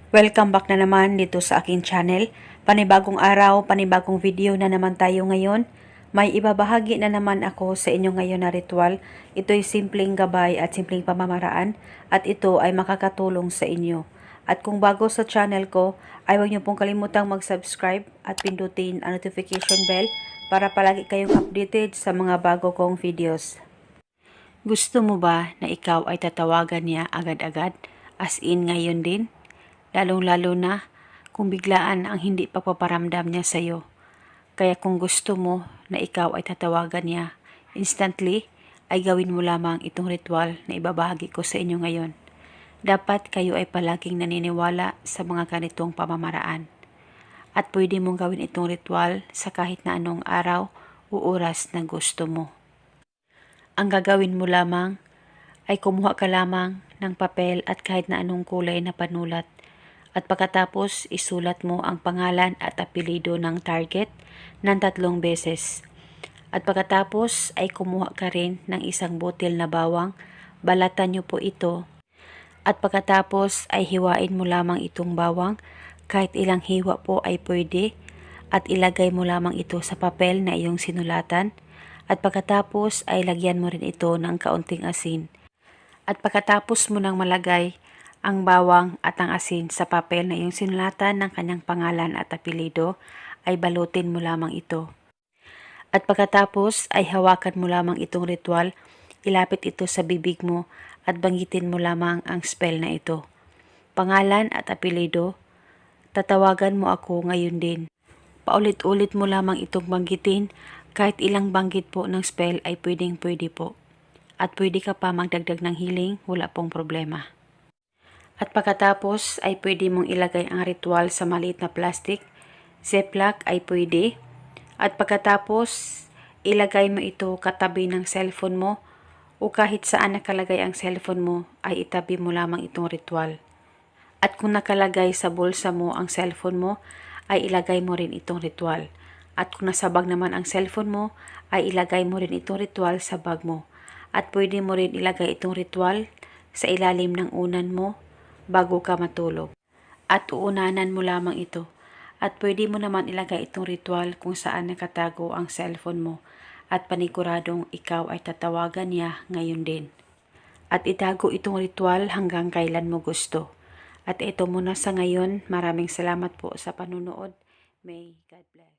Welcome back na naman dito sa aking channel. Panibagong araw, panibagong video na naman tayo ngayon. May ibabahagi na naman ako sa inyo ngayon na ritual. Ito'y simpleng gabay at simpleng pamamaraan at ito ay makakatulong sa inyo. At kung bago sa channel ko, ay huwag niyo pong kalimutang mag-subscribe at pindutin ang notification bell para palagi kayong updated sa mga bago kong videos. Gusto mo ba na ikaw ay tatawagan niya agad-agad? As in ngayon din? Lalong-lalo na kung biglaan ang hindi pagpaparamdam niya sa iyo. Kaya kung gusto mo na ikaw ay tatawagan niya instantly, ay gawin mo lamang itong ritual na ibabahagi ko sa inyo ngayon. Dapat kayo ay palaging naniniwala sa mga ganitong pamamaraan. At pwede mong gawin itong ritual sa kahit na anong araw o oras na gusto mo. Ang gagawin mo lamang ay kumuha ka lamang ng papel at kahit na anong kulay na panulat. At pagkatapos, isulat mo ang pangalan at apelido ng target ng 3 beses. At pagkatapos ay kumuha ka rin ng isang botel na bawang, balatan nyo po ito. At pagkatapos ay hiwain mo lamang itong bawang, kahit ilang hiwa po ay pwede. At ilagay mo lamang ito sa papel na iyong sinulatan. At pagkatapos ay lagyan mo rin ito ng kaunting asin. At pagkatapos mo nang malagay ang bawang at ang asin sa papel na iyong sinulatan ng kanyang pangalan at apelido, ay balutin mo lamang ito. At pagkatapos ay hawakan mo lamang itong ritual, ilapit ito sa bibig mo at banggitin mo lamang ang spell na ito. Pangalan at apelido, tatawagan mo ako ngayon din. Paulit-ulit mo lamang itong banggitin, kahit ilang banggit po ng spell ay pwedeng-pwede po. At pwede ka pa magdagdag ng healing, wala pong problema. At pagkatapos ay pwede mong ilagay ang ritual sa maliit na plastic. Ziploc ay pwede. At pagkatapos ilagay mo ito katabi ng cellphone mo o kahit saan nakalagay ang cellphone mo ay itabi mo lamang itong ritual. At kung nakalagay sa bulsa mo ang cellphone mo ay ilagay mo rin itong ritual. At kung nasa bag naman ang cellphone mo ay ilagay mo rin itong ritual sa bag mo. At pwede mo rin ilagay itong ritual sa ilalim ng unan mo bago ka matulog. At uunanan mo lamang ito. At pwede mo naman ilagay itong ritual kung saan nakatago ang cellphone mo at paniguradong ikaw ay tatawagan niya ngayon din. At itago itong ritual hanggang kailan mo gusto. At ito muna sa ngayon. Maraming salamat po sa panunood. May God bless.